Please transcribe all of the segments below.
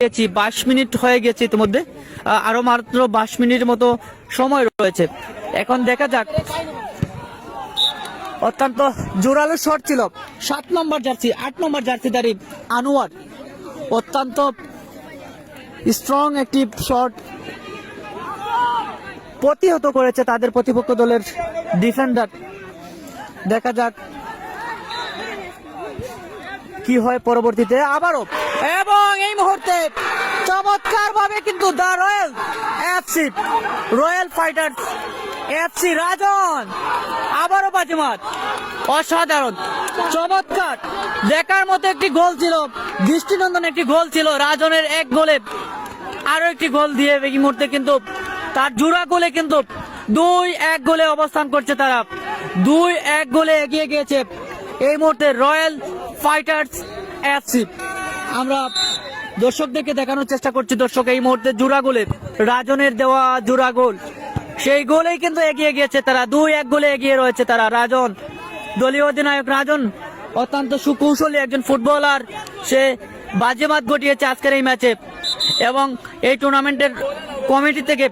গেছি, 22 মিনিট হয়ে গেছে ইতিমধ্যে, আরো মাত্র 22 মিনিটের মতো সময় রয়েছে। এখন দেখা যাক। অত্যন্ত জোরালো শট ছিল 7 নম্বর জার্সি 8 নম্বর জার্সিধারী আনোয়ার, অত্যন্ত স্ট্রং একটি শট প্রতিহত করেছে তাদের প্রতিপক্ষ দলের ডিফেন্ডার। দেখা যাক কি হয় পরবর্তীতে আবারও। এবং এই মুহূর্তে চমৎকার ভাবে কিন্তু the Royal FC, Royal Fighters FC Rajan আবারও বাজিমাত। অসাধারণ, চমৎকার, দেখার মতো একটি গোল ছিল, দৃষ্টিনন্দন একটি গোল ছিল। রাজনের এক গোলে আরো একটি গোল দিয়ে এই মুহূর্তে কিন্তু তার জোড়া গোলে কিন্তু 2-1 গোলে অবস্থান করছে তারা, 2-1 গোলে এগিয়ে গিয়েছে এই মুহূর্তে রয়্যাল ফাইটার্স এফসি। আমরা দর্শকদেরকে দেখানোর চেষ্টা করছি, দর্শক এই মুহূর্তে জোড়া গোলে, রাজনের দেওয়া জোড়া গোল, সেই গোলেই কিন্তু এগিয়ে গিয়েছে তারা, 2-1 গোলে এগিয়ে রয়েছে তারা। রাজন, দলীয় অধিনায়ক রাজন অত্যন্ত সুকৌশলী একজন ফুটবলার, সে বাজিমাত ঘটিয়েছে আজকের এই ম্যাচে। এবং এই টুর্নামেন্টের কমিটি থেকে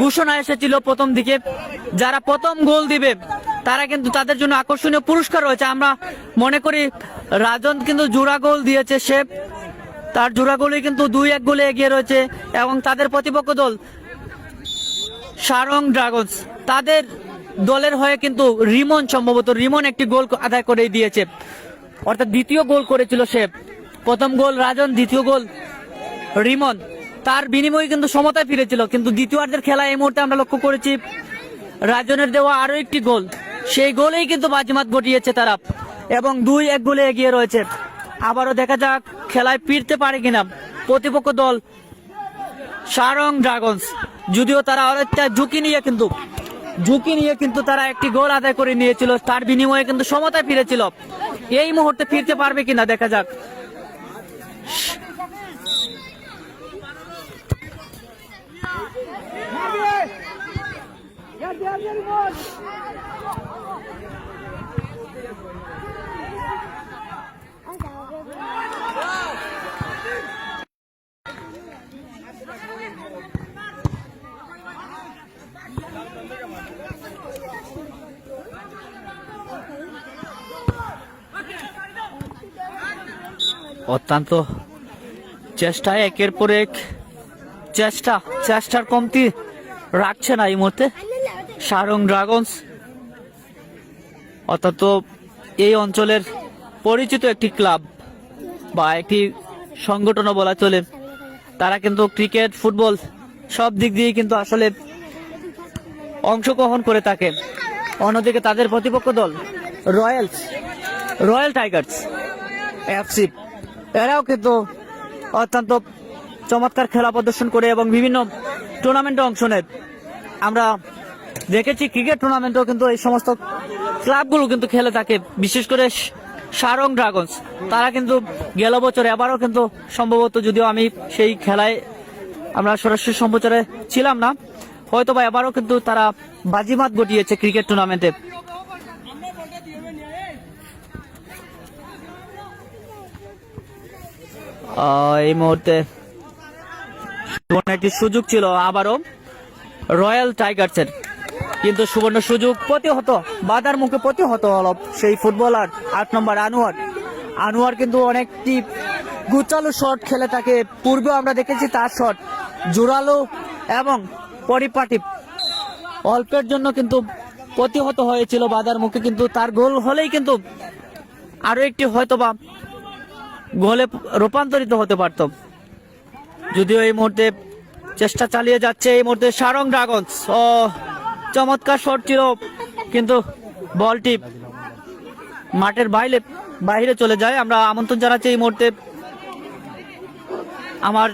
ঘোষণা এসেছিল প্রথম দিকে, যারা প্রথম গোল দিবে তারা কিন্তু তাদের জন্য আকর্ষণীয় পুরস্কার রয়েছে। আমরা মনে করি রাজন কিন্তু জোড়া গোল দিয়েছে, সে তার জোড়া গোলে কিন্তু 2-1 গোলে এগিয়ে রয়েছে। এবং তাদের প্রতিপক্ষ দল সারং ড্রাগনস, তাদের দলের হয়ে কিন্তু রিমন, সম্ভবত রিমন একটি গোল আদায় করে দিয়েছে, অর্থাৎ দ্বিতীয় গোল করেছিল সে। প্রথম গোল রাজন, দ্বিতীয় গোল রিমন, তার বিনিময়ে কিন্তু সমতায় ফিরেছিল। কিন্তু দ্বিতীয়ার্ধের খেলা এই মুহূর্তে আমরা লক্ষ্য করেছি রাজনের দেওয়া আরো একটি গোল, সেই গোলেই কিন্তু বাজিমাত ঘটিয়েছে তারা এবং 2-1 গোলে এগিয়ে রয়েছে। আবারও দেখা যাক খেলায় ফিরতে পারে কিনা প্রতিপক্ষ দল সারং ড্রাগনস, যদিও তারা অনেকটা ঝুঁকি নিয়ে কিন্তু তারা একটি গোল আদায় করে নিয়েছিল, তার বিনিময়ে কিন্তু সমতায় ফিরেছিল। এই মুহূর্তে ফিরতে পারবে কিনা দেখা যাক। অত্যন্ত চেষ্টায় একের পর এক চেষ্টার কমতি রাখছে না এই মুহূর্তে সারং ড্রাগনস। অত্যন্ত এই অঞ্চলের পরিচিত একটি ক্লাব বা একটি সংগঠনও বলা চলে, তারা কিন্তু ক্রিকেট, ফুটবল সব দিক দিয়ে কিন্তু আসলে অংশগ্রহণ করে থাকে। অন্যদিকে তাদের প্রতিপক্ষ দল রয়্যাল টাইগার্স এফসি, এরাও কিন্তু অত্যন্ত চমৎকার খেলা প্রদর্শন করে এবং বিভিন্ন টুর্নামেন্টে অংশ নেয়। আমরা দেখেছি ক্রিকেট টুর্নামেন্টেও কিন্তু এই সমস্ত ক্লাবগুলো কিন্তু খেলে থাকে, বিশেষ করে সারং ড্রাগনস। তারা কিন্তু গেল বছর, এবারও কিন্তু সম্ভবত, যদিও আমি সেই খেলায় আমরা সরাসরি সম্প্রচারে ছিলাম না, হয়তো বা এবারও কিন্তু তারা বাজিমাত ঘটিয়েছে ক্রিকেট টুর্নামেন্টে। এই মুহূর্তে একটি সুযোগ ছিল আবারও রয়্যাল টাইগার্সের, কিন্তু সুবর্ণ সুযোগ প্রতিহত, বাধার মুখে প্রতিহত হল সেই ফুটবলার 8 নম্বর আনোয়ার কিন্তু অনেকটি গুচালো শট খেলে থাকে। পূর্বে আমরা দেখেছি তার শট জোরালো এবং পরিপাটি, অল্পের জন্য কিন্তু প্রতিহত হয়েছিল বাধার মুখে, কিন্তু তার গোল হলেই কিন্তু আরো একটি হয়তোবা গোলে রূপান্তরিত হতে পারত। যদিও এই মুহূর্তে চেষ্টা চালিয়ে যাচ্ছে এই মুহূর্তে সারং ড্রাগনস। চমৎকার শট ছিল, কিন্তু বলটি মাঠের বাইরে চলে যায়। আমরা আমন্ত্রণ জানাচ্ছি এই মুহূর্তে আমার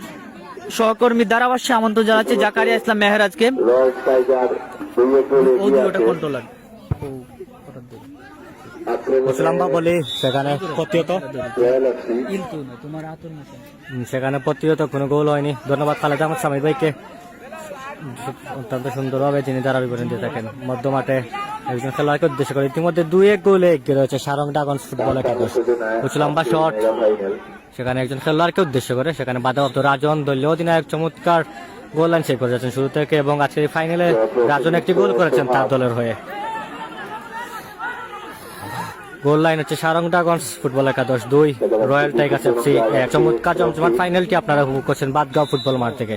সহকর্মী ধারাভাষ্যে আমন্ত্রণ জানাচ্ছি জাকারিয়া ইসলাম মেহরাজকে। বলি সেখানে প্রতিহত কোনো গোল হয়নি। ধন্যবাদ খালেদ আহমদ সামিদ ভাইকে, অত্যন্ত সুন্দরভাবে তিনি ধারাবি করে দিয়ে থাকেন। মধ্য মাঠে একজন খেলোয়াড়কে উদ্দেশ্য করে ইতিমধ্যে 2-1 গোলে এগিয়ে রয়েছে সারং ড্রাগনস ফুটবল একাদশ। উঁচু লম্বা শট সেখানে একজন খেলোয়াড়কে উদ্দেশ্য করে, সেখানে বাধাপ্রাপ্ত রাজন দলীয় অধিনায়ক চমৎকার গোল লাইন সেভ করে যাচ্ছেন শুরু থেকে, এবং আজকের এই ফাইনালে রাজন একটি গোল করেছেন তার দলের হয়ে। গোল লাইন হচ্ছে সারং ড্রাগনস ফুটবল একাদশ 2, রয়্যাল টাইগার্স এফসি 1। চমৎকার জমজমাট ফাইনালটি আপনারা উপভোগ করছেন বাদগাঁও ফুটবল মাঠ থেকে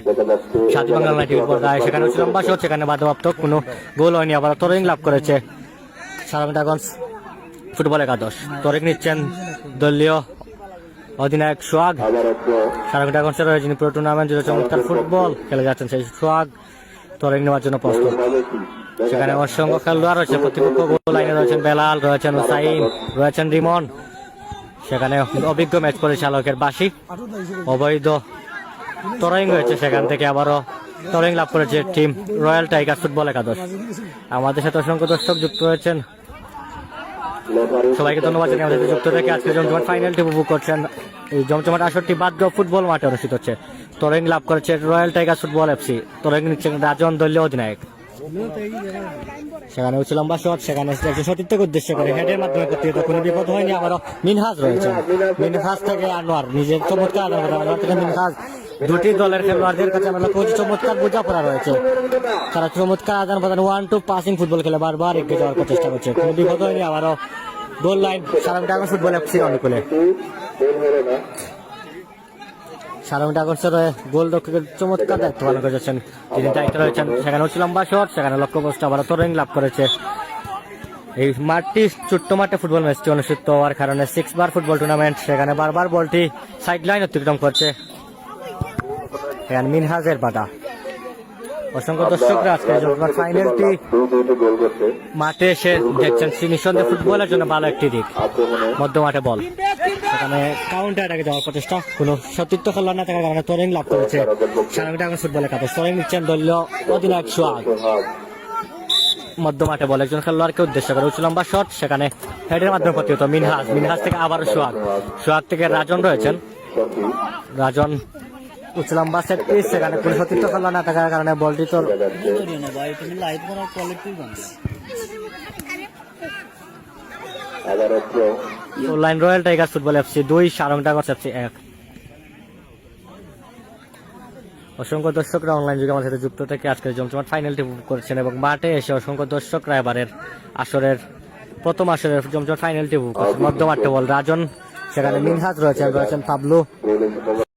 সাথী বাংলা অনলাইন টিভির পর্দায়। সেখানে হচ্ছে লম্বা শট, সেখানে বাধাপ্রাপ্ত কোনো গোল হয়নি, আবার তরিং লাভ করেছে সারং ড্রাগনস ফুটবল একাদশ। তরিং নিচ্ছেন দলীয় অধিনায়ক সোহাগ। সারং ড্রাগনসের রয়েছে যিনি পুরো টুর্নামেন্ট জুড়ে চমৎকার ফুটবল খেলে যাচ্ছেন, সেই সোহাগ তরিং নেওয়ার জন্য প্রস্তুত। সেখানে অসংখ্য খেলোয়াড় রয়েছে প্রতিপক্ষ গোল লাইনে রয়েছেন বেলাল, রয়েছেন হুসাইন, রয়েছেন রিমন। সেখানে অভিজ্ঞ ম্যাচ পরিচালকের বাসি অবৈধ তরইং রয়েছে, সেখান থেকে আবারও তরইং লাভ করেছে টিম রয়্যাল টাইগার ফুটবল একাদশ। আমাদের সাথে অসংখ্য দর্শক যুক্ত রয়েছেন, সবাইকে ধন্যবাদ জানিয়ে আমাদের যুক্ত থেকে আজকে জমজমাট ফাইনালটি উপভোগ করছেন। এই জমজমাট আসরটি বাদগাঁও ফুটবল মাঠে অনুষ্ঠিত হচ্ছে। তরইং লাভ করেছে রয়্যাল টাইগার ফুটবল এফসি, তরইং নিচ্ছেন রাজন দলীয় অধিনায়ক। সেখানে উঁচু লম্বা শট, সেখানে একজন সতীর্থকে উদ্দেশ্য করে হেডের মাধ্যমে প্রতিহত, কোনো বিপদ হয়নি। আবারও মিনহাজ রয়েছে, মিনহাজ থেকে আনোয়ার নিজের চমৎকার আনোয়ার থেকে মিনহাজ। দুটি দলের খেলোয়াড়দের কাছে আমরা চমৎকার বোঝাপড়া রয়েছে, তারা চমৎকার আদান প্রদান 1-2 পাসিং ফুটবল খেলে বারবার এগিয়ে যাওয়ার চেষ্টা করছে, কোনো বিপদ হয়নি। আবারও goal line Sarang Dragons Football FC অনুকূলে। সারং ড্রাগনসের গোলরক্ষকের চমৎকার দায়িত্ব পালন করে যাচ্ছেন, তিনি দায়িত্ব রয়েছেন। সেখানে হচ্ছে লম্বা শট, সেখানে লক্ষ্যবস্তু আবার তরইং লাভ করেছে। এই মাঠটি ছোট্ট মাঠে ফুটবল ম্যাচটি অনুষ্ঠিত হওয়ার কারণে 6 বার ফুটবল টুর্নামেন্ট, সেখানে বারবার বলটি সাইড লাইন অতিক্রম করছে। মিনহাজের বাধা। অসংখ্য দর্শকরা আজকে ফাইনালটি মাঠে এসে দেখছেন, নিঃসন্দেহে ফুটবলের জন্য ভালো একটি দিক। মধ্য মাঠে বল, সেখানে কাউন্টার অ্যাটাকে যাওয়ার প্রচেষ্টা, কোনো সতীর্থ খেলোয়াড় না থাকার কারণে তরইং লাভ করেছে সারং ড্রাগনস ফুটবল একাদশ। তরইং নিচ্ছেন দলীয় অধিনায়ক সোহাগ। মধ্য মাঠে বল একজন খেলোয়াড়কে উদ্দেশ্য করে উঁচু লম্বা শট, সেখানে হেডের মাধ্যমে প্রতিহত মিনহাজ। মিনহাজ থেকে আবারও সোহাগ, সোহাগ থেকে রাজন রয়েছেন, রাজন উঁচু লম্বা সেট পিস, সেখানে কোনো সতীর্থ খেলোয়াড় না থাকার কারণে বলটি তো line Royal Tigers Football FC 2, Sarang Dragons FC 1। অসংখ্য দর্শকরা অনলাইন যুগে আমাদের সাথে যুক্ত থেকে আজকের জমজমাট ফাইনালটি উপভোগ করেছেন, এবং মাঠে এসে অসংখ্য দর্শকরা এবারের আসরের প্রথম আসরের জমজমাট ফাইনালটি উপভোগ করছেন। মধ্য মাঠে বল রাজন, সেখানে মিনহাজ রয়েছেন, পাবলু।